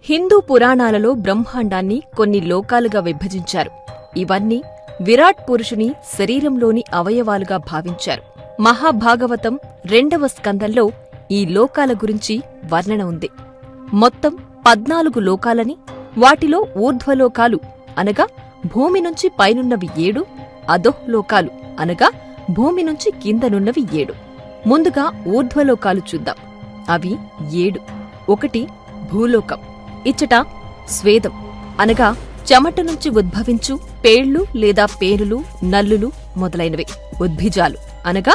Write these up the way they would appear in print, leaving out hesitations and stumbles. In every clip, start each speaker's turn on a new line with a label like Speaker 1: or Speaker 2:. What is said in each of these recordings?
Speaker 1: హిందూ పురాణాలలో బ్రహ్మాండాన్ని కొన్ని లోకాలుగా విభజించారు. ఇవన్నీ విరాట్ పురుషుని శరీరంలోని అవయవాలుగా భావించారు. మహాభాగవతం 2వ స్కందంలో ఈ లోకాల గురించి వర్ణన ఉంది. మొత్తం 14 లోకాలని, వాటిలో ఊర్ధ్వలోకాలు అనగా భూమి నుంచి పైనున్నవి 7, అధోలోకాలు అనగా భూమి నుంచి కిందనున్నవి 7. ముందుగా ఊర్ధ్వలోకాలు చూద్దాం. అవి 7. 1 భూలోకం. ఇచ్చట స్వేదం అనగా చెమట నుంచి ఉద్భవించు పేళ్లు లేదా పేరులు, నల్లులు మొదలైనవి. ఉద్భిజాలు అనగా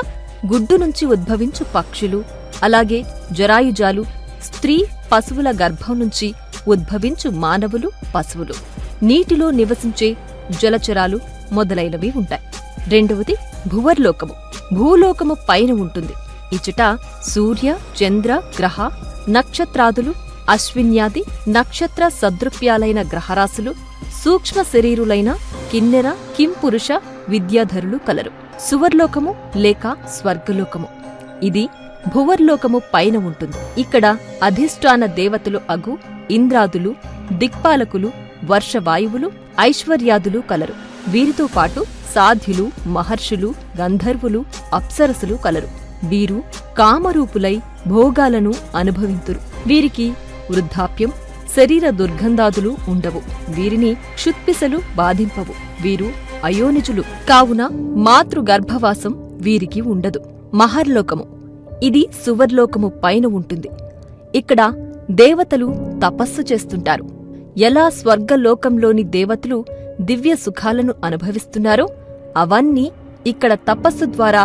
Speaker 1: గుడ్డు నుంచి ఉద్భవించు పక్షులు, అలాగే జరాయుజాలు స్త్రీ పశువుల గర్భం నుంచి ఉద్భవించు మానవులు, పశువులు. నీటిలో నివసించే జలచరాలు మొదలైనవి ఉంటాయి. 2వది భువర్లోకము. భూలోకము పైన ఉంటుంది. ఇచ్చట సూర్య, చంద్ర, గ్రహ, నక్షత్రాదులు, అశ్విన్యాది నక్షత్ర సదృప్యాలైన గ్రహరాశులు, సూక్ష్మ శరీరులైన కిన్నెర, కింపురుష, విద్యాధరులు కలరు. సువర్లోకము లేక స్వర్గలోకము. ఇది భువర్లోకము పైన ఉంటుంది. ఇక్కడ అధిష్టాన దేవతలు అగు ఇంద్రాదులు, దిక్పాలకులు, వర్షవాయువులు, ఐశ్వర్యాదులు కలరు. వీరితో పాటు సాధ్యులు, మహర్షులు, గంధర్వులు, అప్సరసులు కలరు. వీరు కామరూపులై భోగాలను అనుభవింతురు. వీరికి వృద్ధాప్యం, శరీర దుర్గంధాదులు ఉండవు. వీరిని క్షుత్పిసలు బాధింపవు. వీరు అయోనిజులు కావున మాతృగర్భవాసం వీరికి ఉండదు. మహర్లోకము. ఇది సువర్లోకము పైన ఉంటుంది. ఇక్కడ దేవతలు తపస్సు చేస్తుంటారు. ఎలా స్వర్గలోకంలోని దేవతలు దివ్య సుఖాలను అనుభవిస్తున్నారో అవన్నీ ఇక్కడ తపస్సు ద్వారా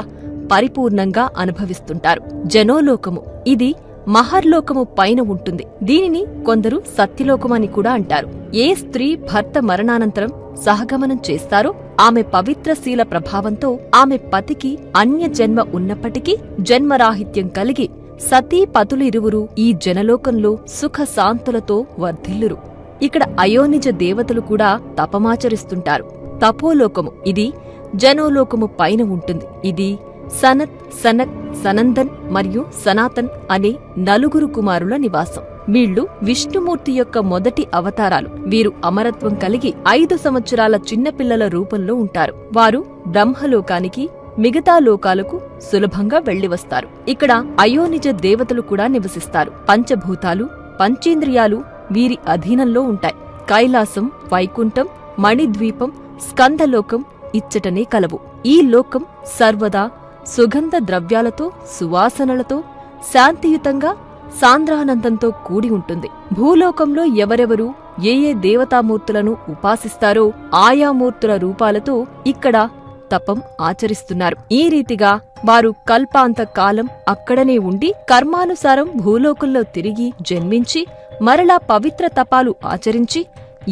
Speaker 1: పరిపూర్ణంగా అనుభవిస్తుంటారు. జనోలోకము. ఇది మహర్లోకము పైన ఉంటుంది. దీనిని కొందరు సత్యలోకమని కూడా అంటారు. ఏ స్త్రీ భర్త మరణానంతరం సహగమనం చేస్తారో ఆమె పవిత్రశీల ప్రభావంతో ఆమె పతికి అన్య జన్మ ఉన్నప్పటికీ జన్మరాహిత్యం కలిగి సతీ పతులిరువురు ఈ జనలోకంలో సుఖశాంతులతో వర్ధిల్లురు. ఇక్కడ అయోనిజ దేవతలు కూడా తపమాచరిస్తుంటారు. తపోలోకము. ఇది జనోలోకము పైన ఉంటుంది. ఇది సనత్, సనక్, సనందన్ మరియు సనాతన్ అనే 4 కుమారుల నివాసం. వీళ్లు విష్ణుమూర్తి యొక్క మొదటి అవతారాలు. వీరు అమరత్వం కలిగి 5 సంవత్సరాల చిన్నపిల్లల రూపంలో ఉంటారు. వారు బ్రహ్మలోకానికి, మిగతా లోకాలకు సులభంగా వెళ్లివస్తారు. ఇక్కడ అయోనిజ దేవతలు కూడా నివసిస్తారు. పంచభూతాలు, పంచేంద్రియాలు వీరి అధీనంలో ఉంటాయి. కైలాసం, వైకుంఠం, మణిద్వీపం, స్కందలోకం ఇచ్చటనే కలవు. ఈ లోకం సర్వదా సుగంధ ద్రవ్యాలతో, సువాసనలతో, శాంతియుతంగా, సాంద్రానందంతో కూడి ఉంటుంది. భూలోకంలో ఎవరెవరు ఏ ఏ దేవతామూర్తులను ఉపాసిస్తారో ఆయా మూర్తుల రూపాలతో ఇక్కడ తపం ఆచరిస్తున్నారు. ఈ రీతిగా వారు కల్పాంత కాలం అక్కడనే ఉండి కర్మానుసారం భూలోకంలో తిరిగి జన్మించి మరలా పవిత్ర తపాలు ఆచరించి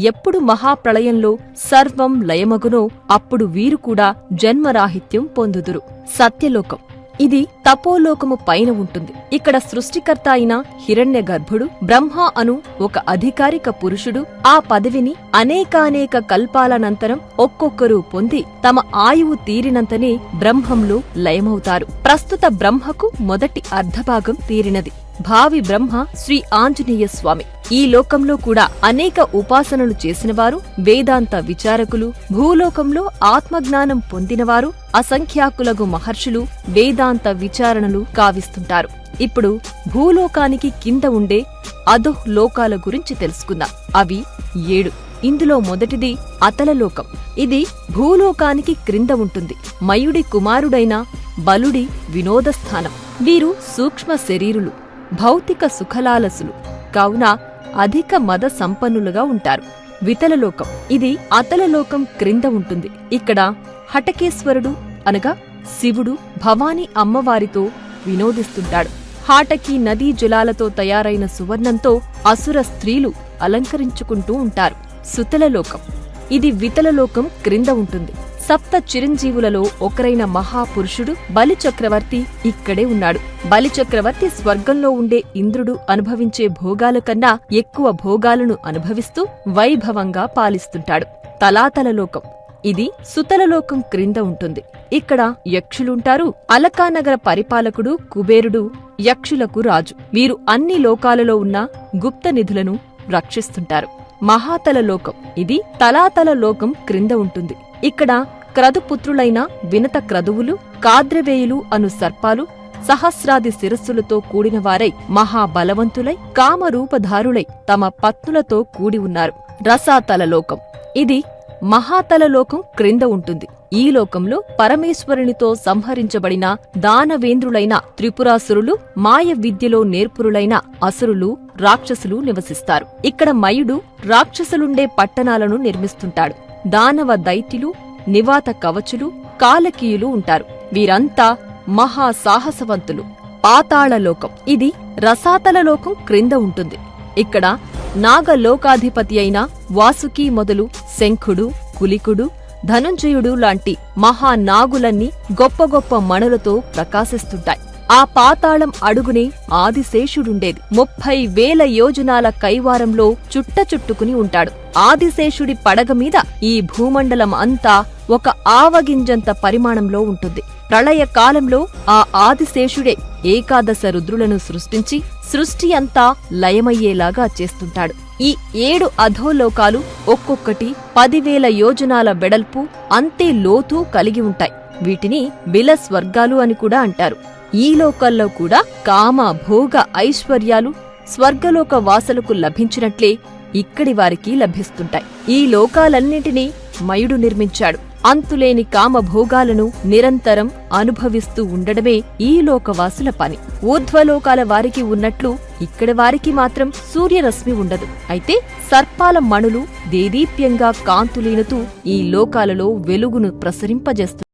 Speaker 1: ఎప్పుడు మహాప్రళయంలో సర్వం లయమగునో అప్పుడు వీరు కూడా జన్మరాహిత్యం పొందుదురు. సత్యలోకం. ఇది తపోలోకము పైన ఉంటుంది. ఇక్కడ సృష్టికర్త అయిన హిరణ్య గర్భుడు బ్రహ్మ అను ఒక అధికారిక పురుషుడు ఆ పదవిని అనేకానేక కల్పాలనంతరం ఒక్కొక్కరు పొంది తమ ఆయువు తీరినంతనే బ్రహ్మంలో లయమవుతారు. ప్రస్తుత బ్రహ్మకు మొదటి అర్ధభాగం తీరినది. భావి బ్రహ్మ శ్రీ ఆంజనేయ స్వామి. ఈ లోకంలో కూడా అనేక ఉపాసనలు చేసినవారు, వేదాంత విచారకులు, భూలోకంలో ఆత్మజ్ఞానం పొందినవారు, అసంఖ్యాకులగు మహర్షులు వేదాంత విచారణలు కావిస్తుంటారు. ఇప్పుడు భూలోకానికి కింద ఉండే అధోః లోకాల గురించి తెలుసుకుందాం. అవి 7. ఇందులో మొదటిది అతలలోకం. ఇది భూలోకానికి క్రింద ఉంటుంది. మయుడి కుమారుడైన బలుడి వినోదస్థానం. వీరు సూక్ష్మ శరీరులు, భౌతిక సుఖలాలసులు కావున అధిక మద సంపన్నులుగా ఉంటారు. వితలలోకం. ఇది అతలలోకం క్రింద ఉంటుంది. ఇక్కడ హటకేశ్వరుడు అనగా శివుడు భవానీ అమ్మవారితో వినోదిస్తుంటాడు. హాటకి నదీ జలాలతో తయారైన సువర్ణంతో అసుర స్త్రీలు అలంకరించుకుంటూ ఉంటారు. సుతలలోకం. ఇది వితలలోకం క్రింద ఉంటుంది. సప్త చిరంజీవులలో ఒకరైన మహాపురుషుడు బలిచక్రవర్తి ఇక్కడే ఉన్నాడు. బలిచక్రవర్తి స్వర్గంలో ఉండే ఇంద్రుడు అనుభవించే భోగాల కన్నా ఎక్కువ భోగాలను అనుభవిస్తూ వైభవంగా పాలిస్తుంటాడు. తలాతలలోకం. ఇది సుతలలోకం క్రింద ఉంటుంది. ఇక్కడ యక్షులుంటారు. అలకానగర పరిపాలకుడు కుబేరుడు యక్షులకు రాజు. వీరు అన్ని లోకాలలో ఉన్న గుప్త నిధులను రక్షిస్తుంటారు. మహాతల లోకం ఇది తలాతల లోకం క్రింద ఉంటుంది. ఇక్కడ క్రతుపుత్రులైన వినత క్రతువులు, కాద్రవేయులు అను సర్పాలు సహస్రాది శిరస్సులతో కూడినవారై మహాబలవంతులై కామరూపధారులై తమ పత్నులతో కూడి ఉన్నారు. రసాతల లోకం ఇది మహాతల లోకం క్రింద ఉంటుంది. ఈ లోకంలో పరమేశ్వరునితో సంహరించబడిన దానవేంద్రులైన త్రిపురాసురులు, మాయ విద్యలో నేర్పురులైన అసురులు, రాక్షసులు నివసిస్తారు. ఇక్కడ మయుడు రాక్షసులుండే పట్టణాలను నిర్మిస్తుంటాడు. దానవ దైత్యులు, నివాత కవచులు, కాలకీయులు ఉంటారు. వీరంతా మహాసాహసవంతులు. పాతాళలోకం ఇది రసాతల లోకం క్రింద ఉంటుంది. ఇక్కడ నాగలోకాధిపతి అయిన వాసుకి మొదలు శంఖుడు, కులికుడు, ధనుంజయుడు లాంటి మహానాగులన్నీ గొప్ప గొప్ప మణులతో ప్రకాశిస్తుంటాయి. ఆ పాతాళం అడుగునే ఆదిశేషుడుండేది. 30,000 యోజనాల కైవారంలో చుట్టుకుని ఉంటాడు. ఆదిశేషుడి పడగ మీద ఈ భూమండలం అంతా ఒక ఆవగింజంత పరిమాణంలో ఉంటుంది. ప్రళయ కాలంలో ఆ ఆదిశేషుడే ఏకాదశ రుద్రులను సృష్టించి సృష్టి అంతా లయమయ్యేలాగా చేస్తుంటాడు. ఈ 7 అధోలోకాలు ఒక్కొక్కటి 10,000 యోజనాల వెడల్పు, అంతే లోతు కలిగి ఉంటాయి. వీటిని బిలస్వర్గాలు అని కూడా అంటారు. ఈ లోకాల్లో కూడా కామ, భోగ, ఐశ్వర్యాలు స్వర్గలోక వాసులకు లభించినట్లే ఇక్కడి వారికి లభిస్తుంటాయి. ఈ లోకాలన్నింటినీ మయుడు నిర్మించాడు. అంతులేని కామభోగాలను నిరంతరం అనుభవిస్తూ ఉండడమే ఈ లోకవాసుల పని. ఊర్ధ్వలోకాల వారికి ఉన్నట్లు ఇక్కడి వారికి మాత్రం సూర్యరశ్మి ఉండదు. అయితే సర్పాల మణులు దేదీప్యంగా కాంతులీనుతూ ఈ లోకాలలో వెలుగును ప్రసరింపజేస్తుంది.